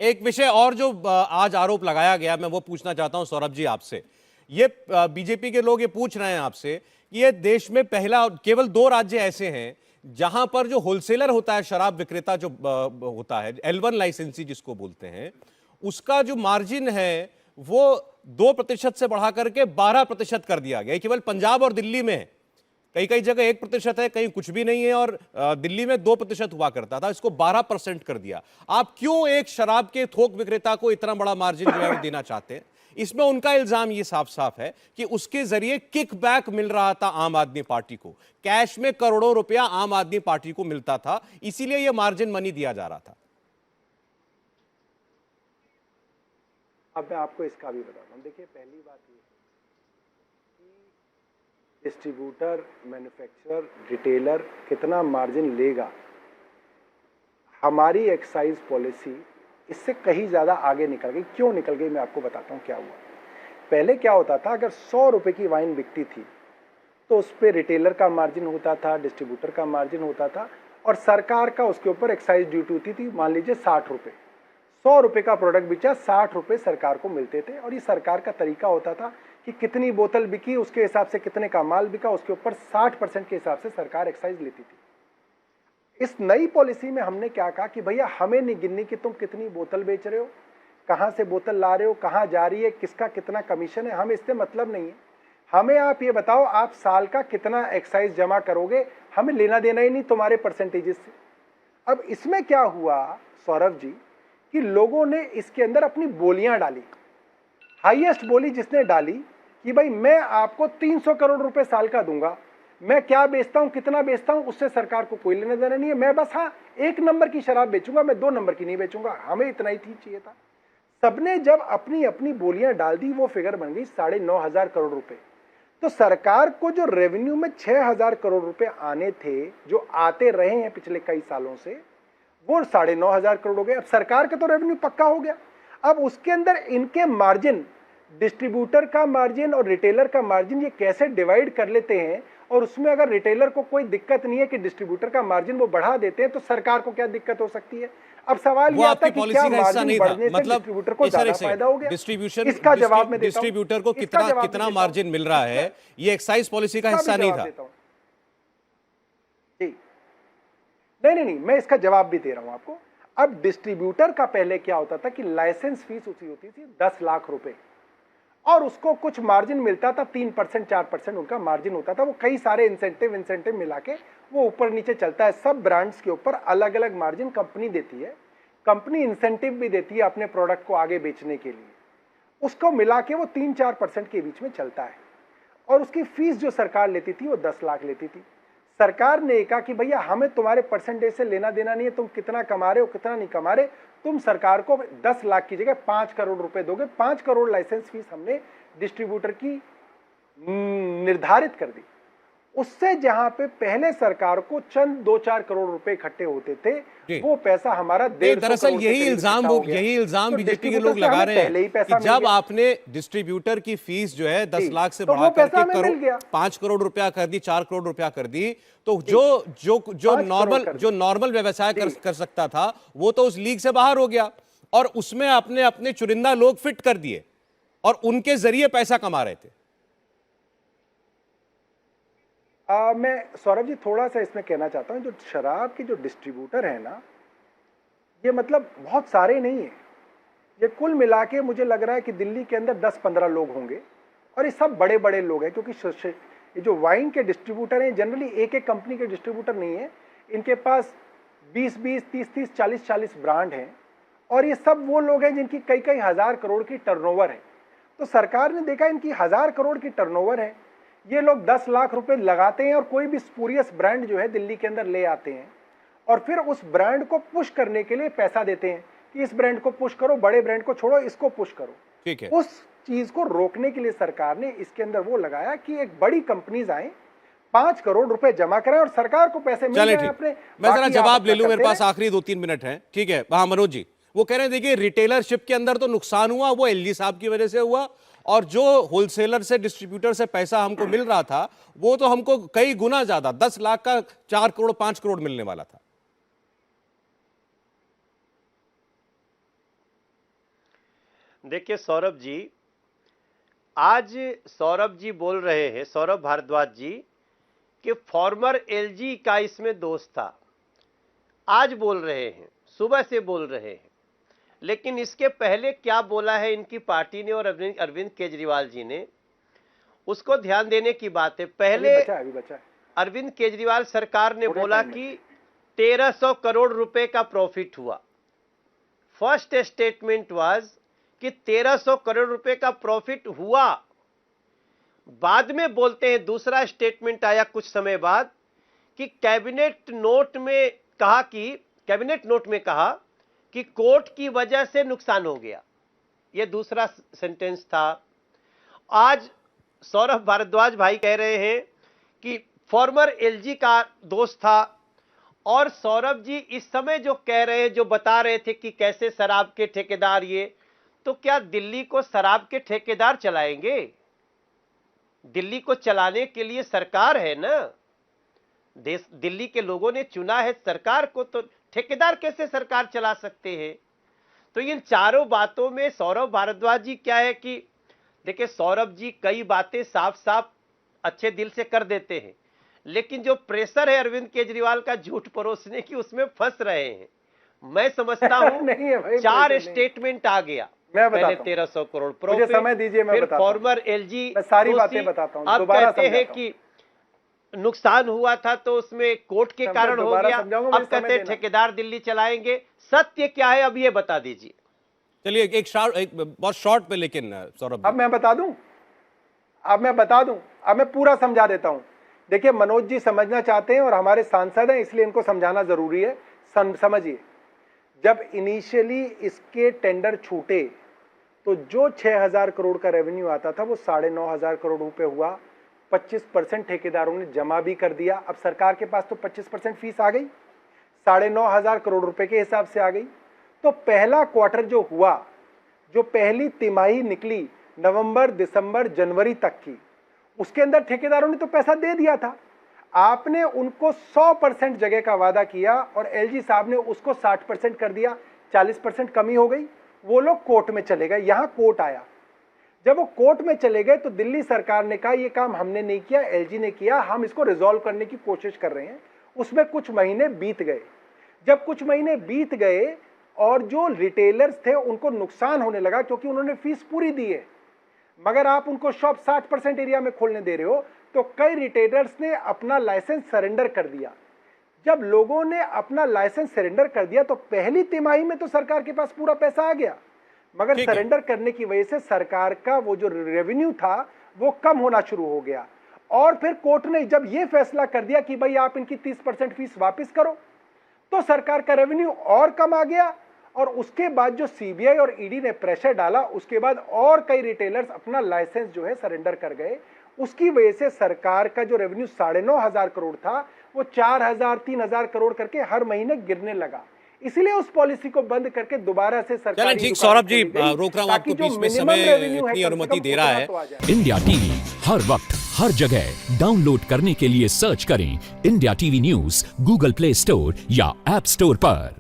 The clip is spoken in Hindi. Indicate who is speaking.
Speaker 1: एक विषय और जो आज आरोप लगाया गया, मैं वो पूछना चाहता हूं सौरभ जी आपसे। ये बीजेपी के लोग ये पूछ रहे हैं आपसे कि ये देश में पहला केवल 2 राज्य ऐसे हैं जहां पर जो होलसेलर होता है, शराब विक्रेता जो होता है, L1 लाइसेंसी जिसको बोलते हैं, उसका जो मार्जिन है वो 2% से बढ़ा करके 12% कर दिया गया। केवल पंजाब और दिल्ली में है। कई कई जगह 1% है, कहीं कुछ भी नहीं है, और दिल्ली में 2% हुआ करता था, इसको 12% कर दिया। आप क्यों एक शराब के थोक विक्रेता को इतना बड़ा मार्जिन जो है वो देना चाहते हैं? इसमें उनका इल्जाम ये साफ साफ है कि उसके जरिए किकबैक मिल रहा था आम आदमी पार्टी को, कैश में करोड़ों रुपया आम आदमी पार्टी को मिलता था, इसीलिए यह मार्जिन मनी दिया जा रहा था।
Speaker 2: अब मैं आपको इसका भी बताता हूं। देखिए, पहली बात ये डिस्ट्रीब्यूटर, मैन्युफैक्चरर, रिटेलर कितना मार्जिन लेगा, हमारी एक्साइज पॉलिसी इससे कहीं ज़्यादा आगे निकल गई। क्यों निकल गई, मैं आपको बताता हूँ क्या हुआ। पहले क्या होता था, अगर 100 रुपये की वाइन बिकती थी तो उस पर रिटेलर का मार्जिन होता था, डिस्ट्रीब्यूटर का मार्जिन होता था, और सरकार का उसके ऊपर एक्साइज ड्यूटी होती थी, मान लीजिए 60 रुपये। 100 रुपये का प्रोडक्ट बिचा, 60 रुपये सरकार को मिलते थे। और ये सरकार का तरीका होता था कि कितनी बोतल बिकी उसके हिसाब से कितने का माल बिका, उसके ऊपर 60% के हिसाब से सरकार एक्साइज लेती थी। इस नई पॉलिसी में हमने क्या कहा कि भैया हमें नहीं गिननी कि तुम कितनी बोतल बेच रहे हो, कहां से बोतल ला रहे हो, कहां जा रही है, किसका कितना कमीशन है, हमें इससे मतलब नहीं है। हमें आप ये बताओ आप साल का कितना एक्साइज जमा करोगे, हमें लेना देना ही नहीं तुम्हारे परसेंटेजेस से। अब इसमें क्या हुआ सौरभ जी कि लोगों ने इसके अंदर अपनी बोलियां डाली। हाईएस्ट बोली जिसने डाली कि भाई मैं आपको 300 करोड़ रुपए साल का दूंगा, मैं क्या बेचता हूं, कितना बेचता हूं, उससे सरकार को कोई लेना देना नहीं है, मैं बस हाँ 1 नंबर की शराब बेचूंगा, मैं 2 नंबर की नहीं बेचूंगा, हमें इतना ही चाहिए था। सबने जब अपनी अपनी बोलियां डाल दी, वो फिगर बन गई 9,500 करोड़ रुपए। तो सरकार को जो रेवेन्यू में 6,000 करोड़ रुपए आने थे, जो आते रहे हैं पिछले कई सालों से, वो 9,500 करोड़ हो गए। अब सरकार का तो रेवेन्यू पक्का हो गया। अब उसके अंदर इनके मार्जिन, डिस्ट्रीब्यूटर का मार्जिन और रिटेलर का मार्जिन, ये कैसे डिवाइड कर लेते हैं, और उसमें अगर रिटेलर को कोई दिक्कत नहीं है कि डिस्ट्रीब्यूटर का मार्जिन वो बढ़ा देते हैं, तो सरकार को क्या दिक्कत हो सकती है। अब सवाल ये आता है कि क्या मार्जिन बढ़ने से डिस्ट्रीब्यूटर को ज्यादा फायदा हो गया।
Speaker 1: डिस्ट्रीब्यूशन,
Speaker 2: इसका जवाब मैं देता हूं।
Speaker 1: डिस्ट्रीब्यूटर को कितना मार्जिन मिल रहा है, ये एक्साइज पॉलिसी का हिस्सा नहीं था।
Speaker 2: जी नहीं, मैं इसका जवाब भी दे रहा हूं आपको। अब डिस्ट्रीब्यूटर का पहले क्या होता था कि लाइसेंस फीस उसी होती थी 10 लाख रुपए, और उसको कुछ मार्जिन मिलता था, 3% 4% उनका मार्जिन होता था। वो कई सारे इंसेंटिव मिला के वो ऊपर नीचे चलता है। सब ब्रांड्स के ऊपर अलग अलग मार्जिन कंपनी देती है। कंपनी इंसेंटिव भी देती है अपने प्रोडक्ट को आगे बेचने के लिए, उसको मिला के वो 3-4% के बीच में चलता है। और उसकी फीस जो सरकार लेती थी वो 10 लाख लेती थी। सरकार ने कहा कि भैया हमें तुम्हारे परसेंटेज से लेना देना नहीं है, तुम कितना कमा रहे हो कितना नहीं कमा रहे, तुम सरकार को 10 लाख की जगह 5 करोड़ रुपए दोगे। 5 करोड़ लाइसेंस फीस हमने डिस्ट्रीब्यूटर की निर्धारित कर दी। उससे जहां पे पहले सरकार को चंद 2-4 करोड़ रुपए इकट्ठे होते थे, वो पैसा हमारा
Speaker 1: दरअसल यही इल्जाम बीजेपी के लोग लगा रहे हैं कि जब आपने डिस्ट्रीब्यूटर की फीस जो है 10 लाख से बढ़ा करके 5 करोड़ रुपया कर दी, 4 करोड़ रुपया कर दी, तो जो नॉर्मल व्यवसाय कर सकता था वो तो उस लीग से बाहर हो गया, और उसमें आपने अपने चुनिंदा लोग फिट कर दिए और उनके जरिए पैसा कमा रहे थे।
Speaker 2: मैं सौरभ जी थोड़ा सा इसमें कहना चाहता हूं, जो शराब के जो डिस्ट्रीब्यूटर है ना, ये मतलब बहुत सारे नहीं है। ये कुल मिला के मुझे लग रहा है कि दिल्ली के अंदर 10-15 लोग होंगे, और ये सब बड़े बड़े लोग हैं। क्योंकि ये जो वाइन के डिस्ट्रीब्यूटर हैं जनरली एक एक कंपनी के डिस्ट्रीब्यूटर नहीं है, इनके पास 20-20, 30-30, 40-40 ब्रांड हैं, और ये सब वो लोग हैं जिनकी कई कई हजार करोड़ की टर्नओवर है। तो सरकार ने देखा इनकी 1000 करोड़ की टर्नओवर है, ये लोग 10 लाख रुपए लगाते हैं और कोई भी स्पूरियस ब्रांड जो है दिल्ली के अंदर ले आते हैं, और फिर उस ब्रांड को पुश करने के लिए पैसा देते हैं कि इस ब्रांड को पुश करो, बड़े ब्रांड को छोड़ो, इसको पुश करो।
Speaker 1: ठीक है।
Speaker 2: उस चीज को रोकने के लिए सरकार ने इसके अंदर वो लगाया कि एक बड़ी कंपनीज आए, 5 करोड़ रुपए जमा करें और सरकार को पैसे मिल जाए अपने।
Speaker 1: मैं जरा जवाब ले लूं, मेरे पास आखिरी 2-3 मिनट हैं। ठीक है, हाँ मनोज जी, वो कह रहे हैं देखिए रिटेलरशिप के अंदर तो नुकसान हुआ, वो एलजी साहब की वजह से हुआ, और जो होलसेलर से डिस्ट्रीब्यूटर से पैसा हमको मिल रहा था वो तो हमको कई गुना ज्यादा 10 लाख का 4 करोड़ 5 करोड़ मिलने वाला था।
Speaker 3: देखिए सौरभ जी, आज सौरभ जी बोल रहे हैं, सौरभ भारद्वाज जी, कि फॉर्मर एलजी का इसमें दोष था। आज बोल रहे हैं, सुबह से बोल रहे हैं, लेकिन इसके पहले क्या बोला है इनकी पार्टी ने और अरविंद केजरीवाल जी ने, उसको ध्यान देने की बात है। पहले
Speaker 2: अभी बचा है।
Speaker 3: अरविंद केजरीवाल सरकार ने बोला कि 1300 करोड़ रुपए का प्रॉफिट हुआ। फर्स्ट स्टेटमेंट वाज कि 1300 करोड़ रुपए का प्रॉफिट हुआ। बाद में बोलते हैं, दूसरा स्टेटमेंट आया कुछ समय बाद कि कैबिनेट नोट में कहा कि कोर्ट की वजह से नुकसान हो गया। यह दूसरा सेंटेंस था। आज सौरभ भारद्वाज भाई कह रहे हैं कि फॉर्मर एलजी का दोष था, और सौरभ जी इस समय जो कह रहे हैं, जो बता रहे थे कि कैसे शराब के ठेकेदार, ये तो क्या दिल्ली को शराब के ठेकेदार चलाएंगे? दिल्ली को चलाने के लिए सरकार है ना, दिल्ली के लोगों ने चुना है सरकार को, तो ठेकेदार कैसे सरकार चला सकते हैं? तो इन चारों बातों में सौरभ भारद्वाज जी क्या है कि देखिए, सौरभ जी कई बातें साफ साफ अच्छे दिल से कर देते हैं, लेकिन जो प्रेशर है अरविंद केजरीवाल का झूठ परोसने की, उसमें फंस रहे हैं। मैं समझता हूं 4 स्टेटमेंट आ गया। पहले 1300 करोड़ प्रॉफिट,
Speaker 2: समय दीजिए, मैं
Speaker 3: फिर
Speaker 2: बताता
Speaker 3: फॉर्मर एलजी,
Speaker 2: सारी बातें बताता हूं।
Speaker 3: अब कहते हैं कि नुकसान हुआ था तो उसमें कोर्ट के कारण हो गया। अब कहते हैं ठेकेदार दिल्ली चलाएंगे। सत्य क्या है अब ये बता दीजिए।
Speaker 1: चलिए एक बहुत शॉर्ट पे, लेकिन सौरभ
Speaker 2: अब मैं बता दूं, अब मैं पूरा समझा देता हूं। देखिए, मनोज जी समझना चाहते हैं और हमारे सांसद हैं, इसलिए इनको समझाना जरूरी है। समझिए, जब इनिशियली इसके टेंडर छूटे तो जो 6000 करोड़ का रेवेन्यू आता था वो 9500 करोड़ रुपए हुआ। 25% ठेकेदारों ने जमा भी कर दिया। अब सरकार के पास तो 25% फीस आ गई, 9500 करोड़ रुपए के हिसाब से आ गई। तो पहला क्वार्टर जो हुआ, जो पहली तिमाही निकली नवंबर, दिसंबर, जनवरी तक की, उसके अंदर ठेकेदारों ने तो पैसा दे दिया था। आपने उनको 100% जगह का वादा किया और एलजी साहब ने उसको 60% कर दिया, 40% कमी हो गई। वो लोग कोर्ट में चले गए। यहां कोर्ट आया। जब वो कोर्ट में चले गए तो दिल्ली सरकार ने कहा ये काम हमने नहीं किया, एलजी ने किया, हम इसको रिजॉल्व करने की कोशिश कर रहे हैं। उसमें कुछ महीने बीत गए। जब कुछ महीने बीत गए और जो रिटेलर्स थे उनको नुकसान होने लगा, क्योंकि उन्होंने फीस पूरी दी है, मगर आप उनको शॉप 60% एरिया में खोलने दे रहे हो, तो कई रिटेलर्स ने अपना लाइसेंस सरेंडर कर दिया। जब लोगों ने अपना लाइसेंस सरेंडर कर दिया तो पहली तिमाही में तो सरकार के पास पूरा पैसा आ गया, मगर सरेंडर करने की वजह से सरकार का वो जो रेवेन्यू था वो कम होना शुरू हो गया। और फिर कोर्ट ने जब ये फैसला कर दिया कि भाई आप इनकी 30% फीस वापस करो, तो सरकार का रेवेन्यू और कम आ गया। और उसके बाद जो सीबीआई और ईडी ने प्रेशर डाला, उसके बाद और कई रिटेलर्स अपना लाइसेंस जो है सरेंडर कर गए। उसकी वजह से सरकार का जो रेवेन्यू 9500 करोड़ था वो 4000, 3000 करोड़ करके हर महीने गिरने लगा। इसलिए उस पॉलिसी को बंद करके दोबारा से सरकार।
Speaker 1: ठीक, सौरभ जी रोक रहा हूं आपको बीच में, समय इतनी अनुमति दे रहा है।
Speaker 4: इंडिया टीवी हर वक्त हर जगह डाउनलोड करने के लिए सर्च करें India TV news Google play store या ऐप स्टोर पर।